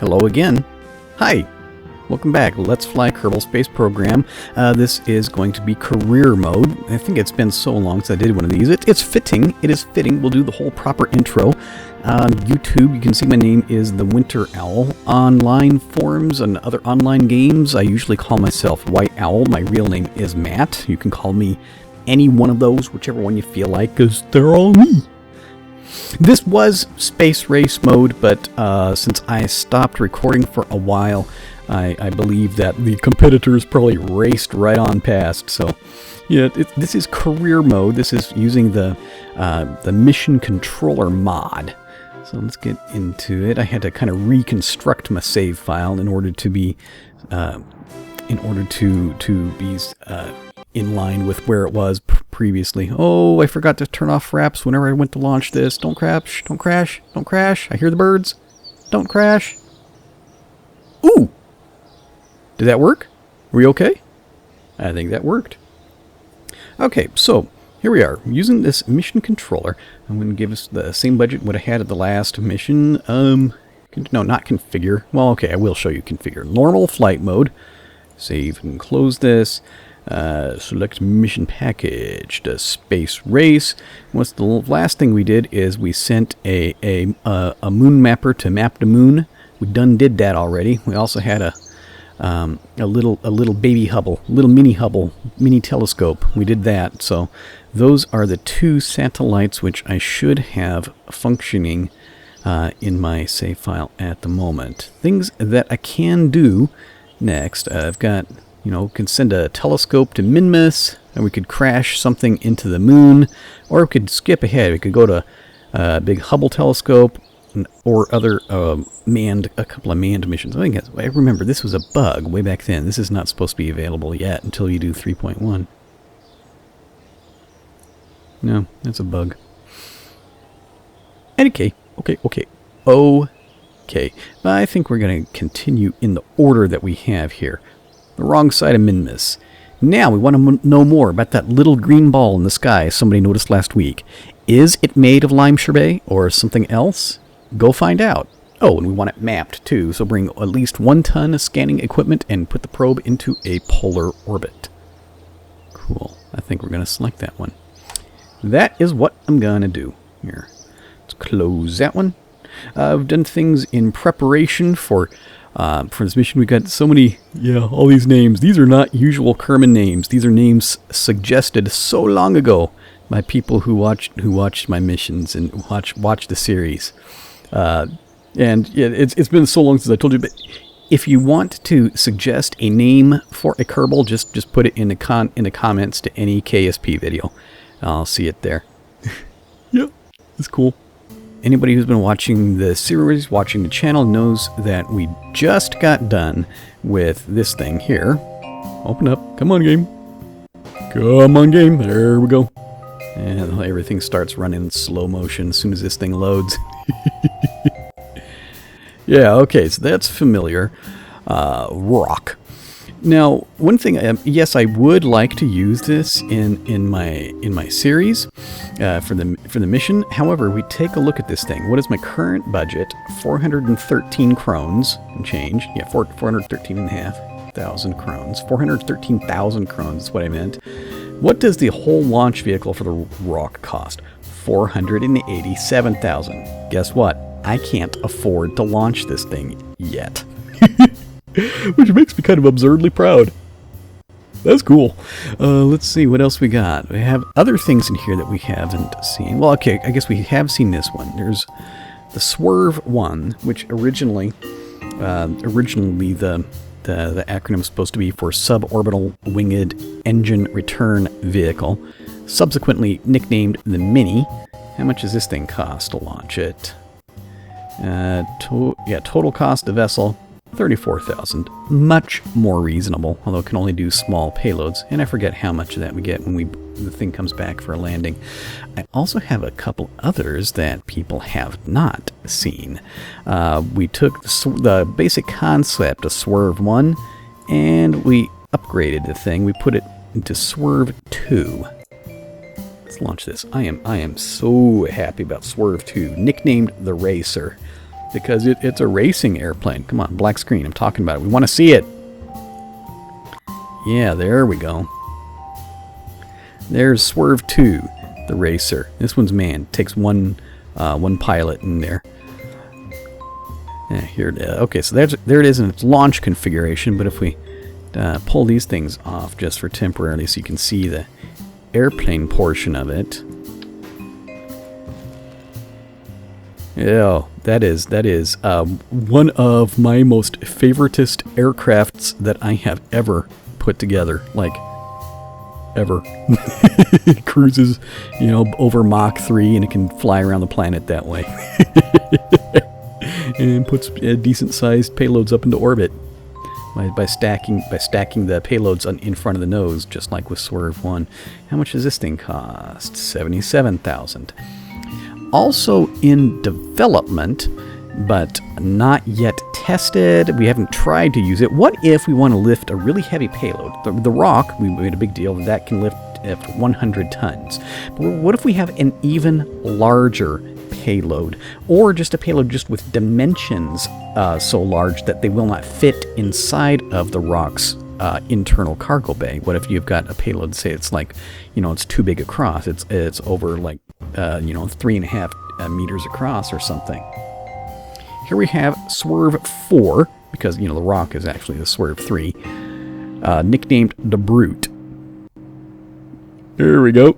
Hello again. Hi. Welcome back. Let's Fly Kerbal Space Program. This is going to be career mode. I think it's been so long since I did one of these. It's fitting. It is fitting. We'll do the whole proper intro. On YouTube, you can see my name is the Winter Owl. Online forums and other online games, I usually call myself White Owl. My real name is Matt. You can call me any one of those, whichever one you feel like, because they're all me. This was space race mode, but since I stopped recording for a while, I believe that the competitors probably raced right on past. So, yeah, this is career mode. This is using the mission controller mod. So let's get into it. I had to kind of reconstruct my save file in order to be in line with where it was previously. Oh, I forgot to turn off wraps whenever I went to launch this. Don't crash, don't crash, don't crash. I hear the birds. Don't crash. Ooh! Did that work? Were we okay? I think that worked. Okay, so here we are, using this mission controller. I'm going to give us the same budget what I had at the last mission. No, not configure. Well, okay, I will show you configure. Normal flight mode. Save and close this. Select mission package, the space race. What's the last thing we did is we sent a moon mapper to map the moon. We done did that already. We also had a little baby Hubble, mini telescope. We did that. So those are the two satellites which I should have functioning in my save file at the moment. Things that I can do next. I've got, can send a telescope to Minmus, and we could crash something into the moon, or we could skip ahead. We could go to a big Hubble telescope, or other a couple of manned missions. I remember this was a bug way back then. This is not supposed to be available yet until you do 3.1. No, that's a bug. Okay. But I think we're going to continue in the order that we have here. The wrong side of Minmus. Now we want to know more about that little green ball in the sky somebody noticed last week. Is it made of lime sherbet or something else? Go find out. Oh, and we want it mapped too, so bring at least 1 ton of scanning equipment and put the probe into a polar orbit. Cool. I think we're going to select that one. That is what I'm going to do. Here. Let's close that one. I've done things in preparation for this mission. We got so many, all these names. These are not usual Kerman names. These are names suggested so long ago by people who watched my missions and watched the series. And yeah, it's been so long since I told you. But if you want to suggest a name for a Kerbal, just put it in the comments to any KSP video. I'll see it there. Yeah, it's cool. Anybody who's been watching the series, watching the channel, knows that we just got done with this thing here. Open up. Come on, game. Come on, game. There we go. And everything starts running in slow motion as soon as this thing loads. Yeah, okay, so that's familiar. Rock. Now, one thing, yes, I would like to use this in my series for the mission. However, we take a look at this thing. What is my current budget? 413 krones and change. Yeah, 413,500 krones. 413,000 krones is what I meant. What does the whole launch vehicle for the Rock cost? 487,000. Guess what? I can't afford to launch this thing yet. Which makes me kind of absurdly proud. That's cool. Let's see what else we got. We have other things in here that we haven't seen. Well, okay, I guess we have seen this one. There's the Swerve 1, which originally the acronym is supposed to be for Suborbital Winged Engine Return Vehicle, subsequently nicknamed the Mini. How much does this thing cost to launch it? Total cost of vessel, 34,000. Much more reasonable, although it can only do small payloads, and I forget how much of that we get when the thing comes back for a landing. I also have a couple others that people have not seen. We took the basic concept of Swerve 1, and we upgraded the thing. We put it into Swerve 2. Let's launch this. I am so happy about Swerve 2, nicknamed the Racer. because it's a racing airplane. Come on, black screen. I'm talking about it. We want to see it. Yeah, there we go. There's Swerve 2, the racer. This one's manned. Takes one pilot in there. Yeah, here it is. Okay, so there it is in its launch configuration. But if we pull these things off just for temporarily, so you can see the airplane portion of it. Yeah, that is one of my most favoritist aircrafts that I have ever put together. Like, ever. It cruises, over Mach 3, and it can fly around the planet that way. And puts decent-sized payloads up into orbit by stacking the payloads in front of the nose, just like with Swerve 1. How much does this thing cost? $77,000. Also in development, but not yet tested. We haven't tried to use it. What if we want to lift a really heavy payload? The Rock, we made a big deal that can lift 100 tons. But what if we have an even larger payload, or just a payload just with dimensions so large that they will not fit inside of the Rock's internal cargo bay? What if you've got a payload, say it's like, it's too big across, it's over like 3.5 meters across or something. Here we have Swerve 4, because the Rock is actually the Swerve 3, nicknamed the Brute. There we go.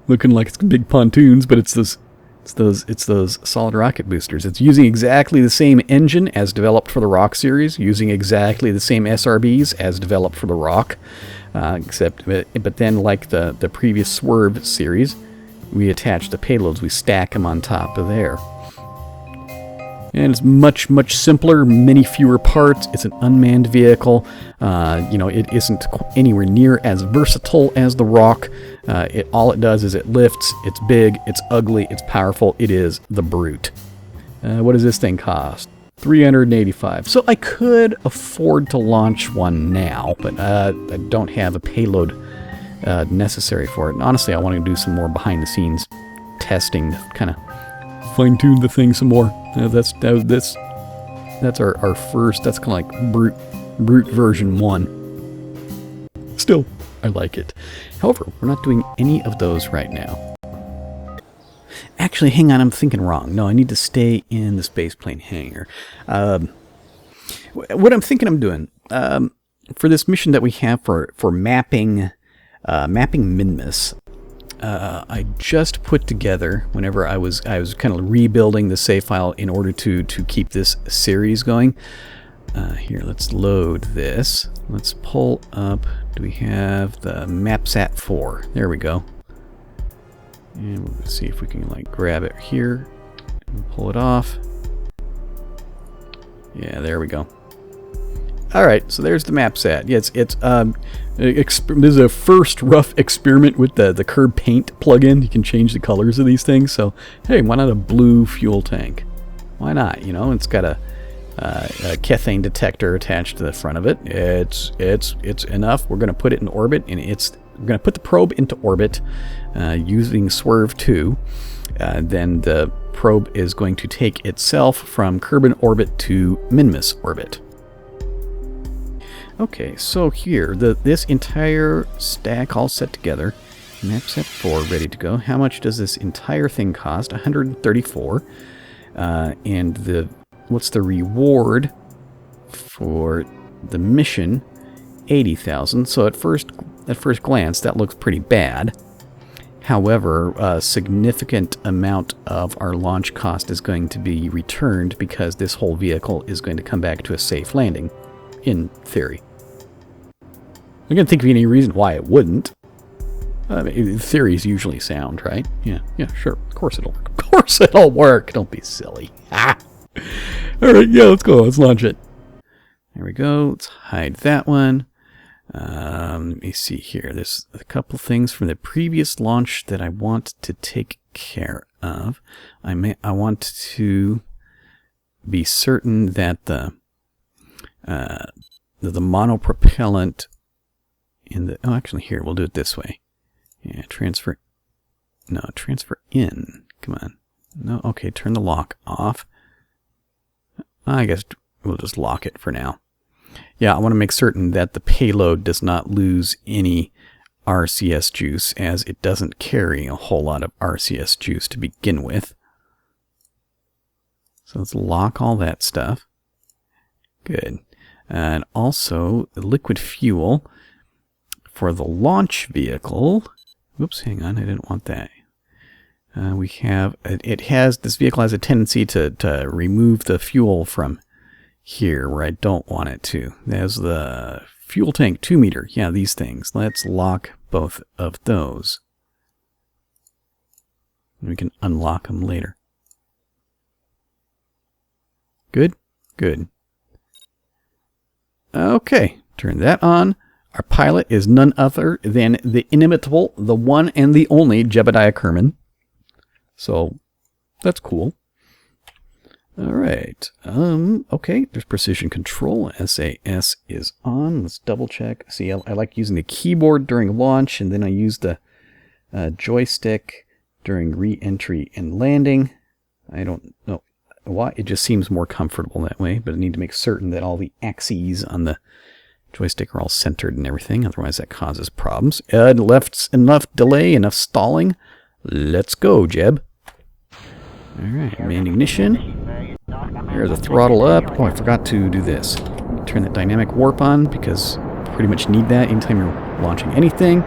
Looking like it's big pontoons, but it's those solid rocket boosters. It's using exactly the same engine as developed for the Rock series, using exactly the same SRBs as developed for the Rock, but then like the previous Swerve series, we attach the payloads, we stack them on top of there. And it's much, much simpler, many fewer parts. It's an unmanned vehicle. It isn't anywhere near as versatile as the Rock. All it does is it lifts, it's big, it's ugly, it's powerful. It is the Brute. What does this thing cost? $385. So I could afford to launch one now, but I don't have a payload necessary for it. And honestly, I want to do some more behind-the-scenes testing to kind of fine-tune the thing some more. That's our first. That's kind of like brute version 1. Still, I like it. However, we're not doing any of those right now. Actually, hang on, I'm thinking wrong. No, I need to stay in the spaceplane hangar. What I'm thinking I'm doing for this mission that we have for mapping Minmus. I just put together, whenever I was kind of rebuilding the save file in order to keep this series going. Here, let's load this. Let's pull up. Do we have the MapSat 4? There we go. And we'll see if we can grab it here and pull it off. Yeah, there we go. All right, so there's the MapSat. Yeah, this is a first rough experiment with the Kerb paint plugin. You can change the colors of these things. So hey, why not a blue fuel tank? Why not? It's got a methane detector attached to the front of it. It's enough. We're going to put it in orbit, and we're going to put the probe into orbit using Swerve 2. Then the probe is going to take itself from Kerbal orbit to Minmus orbit. Okay, so here, this entire stack all set together, MapSat 4 ready to go. How much does this entire thing cost? $134. And what's the reward for the mission? $80,000. So at first glance, that looks pretty bad. However, a significant amount of our launch cost is going to be returned because this whole vehicle is going to come back to a safe landing, in theory. I can't think of any reason why it wouldn't. Theories usually sound, right? Yeah, sure. Of course it'll work. Of course it'll work. Don't be silly. Ah. All right, yeah, let's go. Let's launch it. There we go. Let's hide that one. Let me see here. There's a couple things from the previous launch that I want to take care of. I want to be certain that the monopropellant actually here, we'll do it this way. Yeah, transfer in. Come on. No, okay, turn the lock off. I guess we'll just lock it for now. Yeah, I want to make certain that the payload does not lose any RCS juice, as it doesn't carry a whole lot of RCS juice to begin with. So let's lock all that stuff. Good. And also, the liquid fuel for the launch vehicle. Oops, hang on, I didn't want that. This vehicle has a tendency to remove the fuel from here where I don't want it to. There's the fuel tank 2 meter. Yeah, these things. Let's lock both of those. We can unlock them later. Good? Good. Okay, turn that on. Our pilot is none other than the inimitable, the one and the only Jebediah Kerman. So, that's cool. Alright, okay, there's precision control. SAS is on. Let's double check. See, I like using the keyboard during launch, and then I use the joystick during re-entry and landing. I don't know why, it just seems more comfortable that way, but I need to make certain that all the axes on the joystick are all centered and everything, otherwise that causes problems. Left enough delay, enough stalling. Let's go, Jeb. Alright, main ignition. There's the throttle up. Oh, I forgot to do this. Turn that dynamic warp on, because you pretty much need that anytime you're launching anything.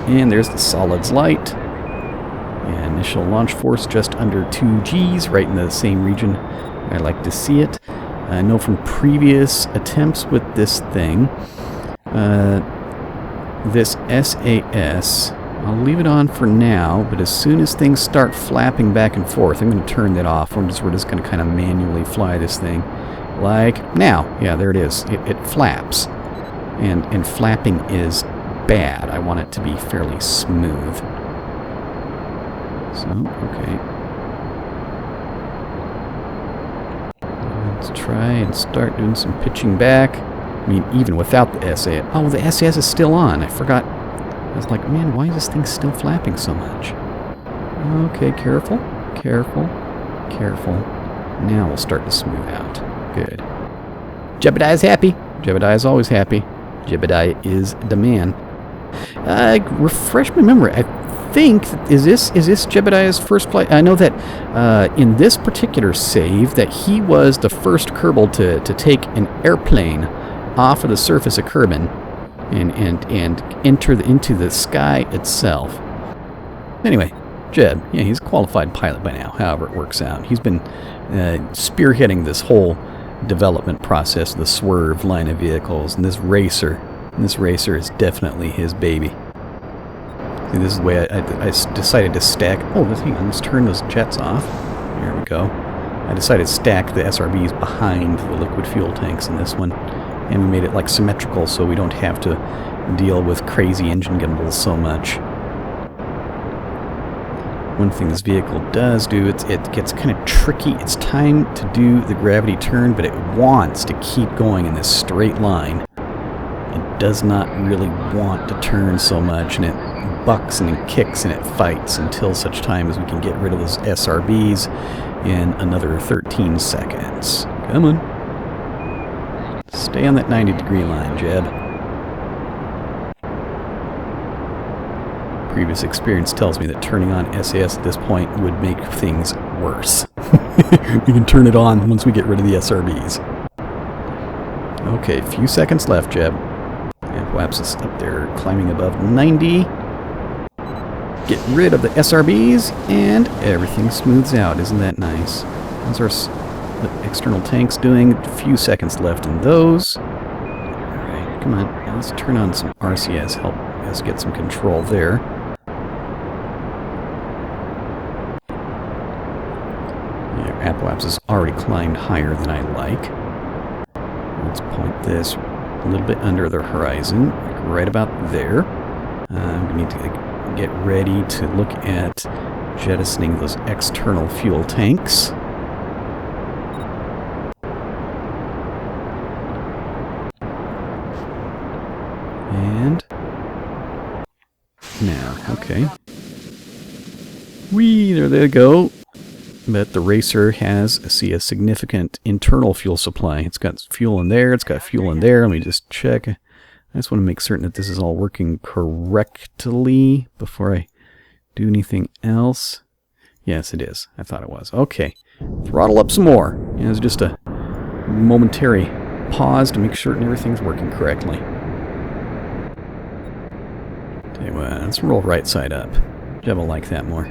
And there's the solids light. Yeah, initial launch force just under 2 Gs, right in the same region I like to see it. I know from previous attempts with this thing, this SAS, I'll leave it on for now, but as soon as things start flapping back and forth, I'm going to turn that off. We're just going to kind of manually fly this thing. Like now. Yeah, there it is. It flaps. And flapping is bad. I want it to be fairly smooth. So, okay. Let's try and start doing some pitching back. I mean, even without the SAS. Oh, the SAS is still on. I forgot. I was like, man, why is this thing still flapping so much? Okay, careful, careful, careful. Now we'll start to smooth out. Good. Jebediah's happy. Jebediah's always happy. Jebediah is the man. Refresh my memory. I think, is this Jebediah's first flight? I know that in this particular save that he was the first Kerbal to take an airplane off of the surface of Kerbin and enter into the sky itself. Anyway, Jeb, yeah, he's a qualified pilot by now, however it works out. He's been spearheading this whole development process, the swerve line of vehicles, and this racer is definitely his baby. See, this is the way I decided to stack. Oh, hang on, let's turn those jets off. There we go. I decided to stack the SRBs behind the liquid fuel tanks in this one. And we made it like symmetrical so we don't have to deal with crazy engine gimbals so much. One thing this vehicle does do, it gets kind of tricky. It's time to do the gravity turn, but it wants to keep going in this straight line. It does not really want to turn so much, and it bucks and it kicks and it fights until such time as we can get rid of those SRBs in another 13 seconds. Come on. Stay on that 90-degree line, Jeb. Previous experience tells me that turning on SAS at this point would make things worse. We can turn it on once we get rid of the SRBs. Okay, a few seconds left, Jeb. And Waps is up there climbing above 90. Get rid of the SRBs, and everything smooths out. Isn't that nice? How's our external tanks doing? A few seconds left in those. Alright, come on. Now let's turn on some RCS. Help us get some control there. Yeah, Apoaps has already climbed higher than I like. Let's point this a little bit under the horizon, right about there. We need to get ready to look at jettisoning those external fuel tanks. And now, okay. Whee, there they go. but the racer has, see, a significant internal fuel supply. It's got fuel in there, it's got fuel in there. Let me just check. I just want to make certain that this is all working correctly before I do anything else. Yes, it is. I thought it was. Okay. Throttle up some more. Yeah, it's just a momentary pause to make certain everything's working correctly. Tell you what, let's roll right side up. Jeb will like that more.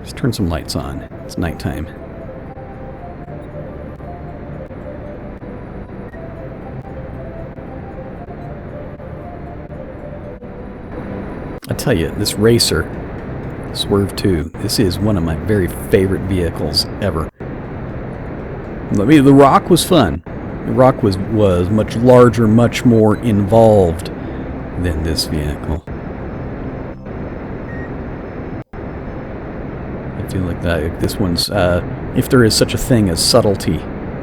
Just turn some lights on. It's nighttime. I tell you, this racer, Swerve 2, this is one of my very favorite vehicles ever. I mean, the Rock was fun. The Rock was much larger, much more involved than this vehicle. I feel like that this one's, if there is such a thing as subtlety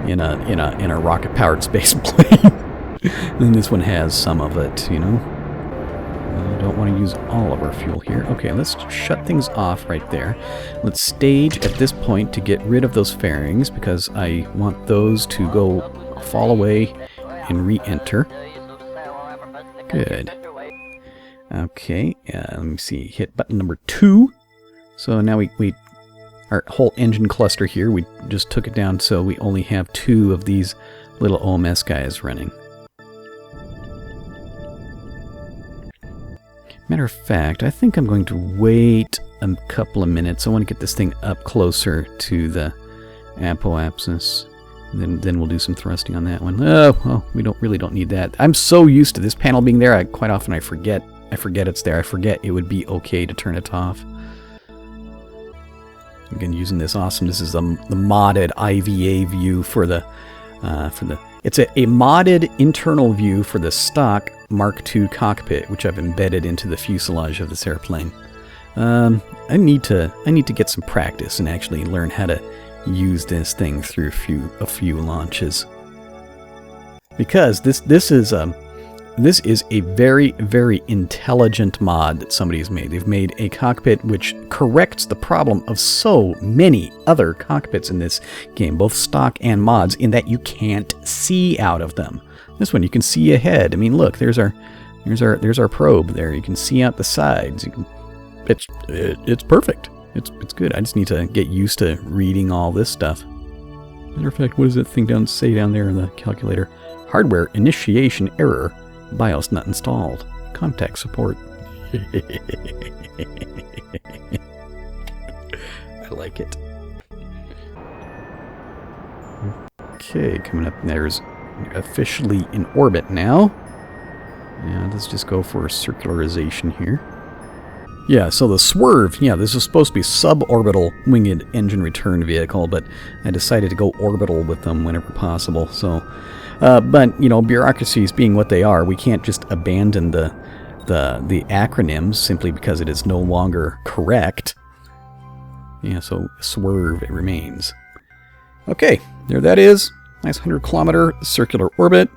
in a rocket-powered space plane, then this one has some of it, you know. I don't want to use all of our fuel here. Okay, let's shut things off right there. Let's stage at this point to get rid of those fairings because I want those to go fall away and re-enter. Good. Okay, let me see. Hit button number 2. So now we our whole engine cluster here, we just took it down so we only have 2 of these little OMS guys running. Matter of fact, I think I'm going to wait a couple of minutes. I want to get this thing up closer to the apoapsis. Then we'll do some thrusting on that one. Oh, well, we really don't need that. I'm so used to this panel being there. Quite often I forget it's there. I forget it would be okay to turn it off. Again, using this awesome. This is the modded IVA view for the It's a modded internal view for the stock Mark II cockpit, which I've embedded into the fuselage of this airplane. I need to get some practice and actually learn how to use this thing through a few launches. Because this is a very, very intelligent mod that somebody's made. They've made a cockpit which corrects the problem of so many other cockpits in this game, both stock and mods, in that you can't see out of them. This one you can see ahead. I mean, look, there's our probe there. You can see out the sides. It's perfect. It's good. I just need to get used to reading all this stuff. Matter of fact, what does that thing say down there in the calculator? Hardware initiation error. BIOS not installed. Contact support. I like it. Okay, coming up, there's officially in orbit now. Yeah, let's just go for circularization here. Yeah, so the Swerve, yeah, this is supposed to be suborbital winged engine return vehicle, but I decided to go orbital with them whenever possible. So, but you know, bureaucracies being what they are, we can't just abandon the acronyms simply because it is no longer correct. Yeah, so Swerve, it remains. Okay, there that is. Nice 100-kilometer circular orbit.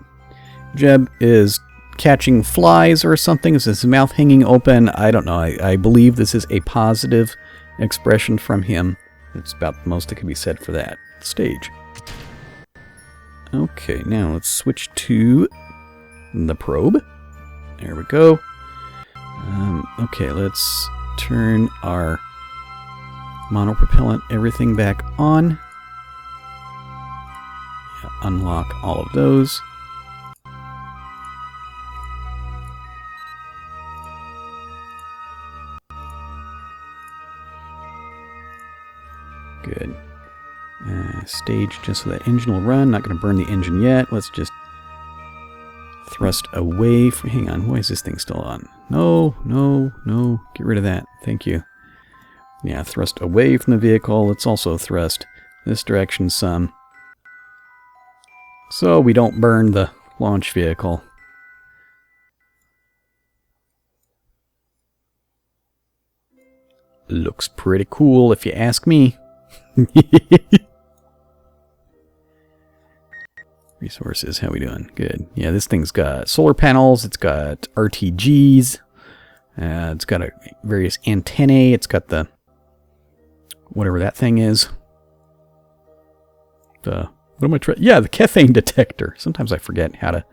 Jeb is catching flies or something. Is his mouth hanging open? I don't know. I believe this is a positive expression from him. It's about the most that can be said for that stage. Okay, now let's switch to the probe. There we go. Okay, let's turn our monopropellant everything back on. Yeah, unlock all of those. Good. Stage just so that engine will run. Not going to burn the engine yet. Let's just thrust away from... Hang on. Why is this thing still on? No, no, no. Get rid of that. Thank you. Yeah, thrust away from the vehicle. Let's also thrust this direction some. So we don't burn the launch vehicle. Looks pretty cool if you ask me. Resources, how we doing? Good. Yeah, this thing's got solar panels, it's got RTGs, it's got various antennae, it's got the whatever that thing is. What am I trying? Yeah, the caffeine detector. Sometimes I forget how to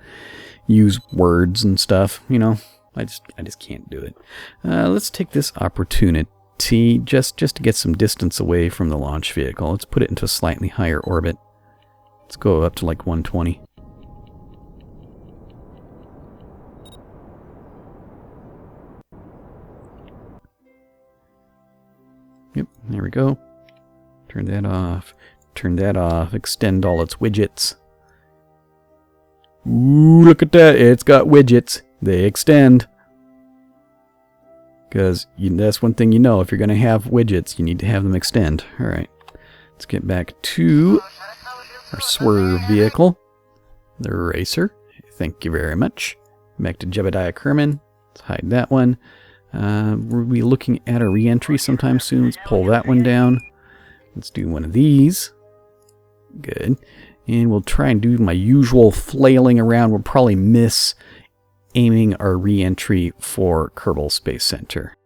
use words and stuff, you know. I just can't do it. Let's take this opportunity just to get some distance away from the launch vehicle. Let's put it into a slightly higher orbit. Let's go up to like 120. Yep, there we go. Turn that off. Turn that off. Extend all its widgets. Ooh, look at that. It's got widgets. They extend. Because that's one thing you know. If you're going to have widgets, you need to have them extend. Alright. Let's get back to our swerve vehicle. The racer. Thank you very much. Back to Jebediah Kerman. Let's hide that one. We'll be looking at a re-entry sometime soon. Let's pull that one down. Let's do one of these. Good. And we'll try and do my usual flailing around. We'll probably miss aiming our re-entry for Kerbal Space Center.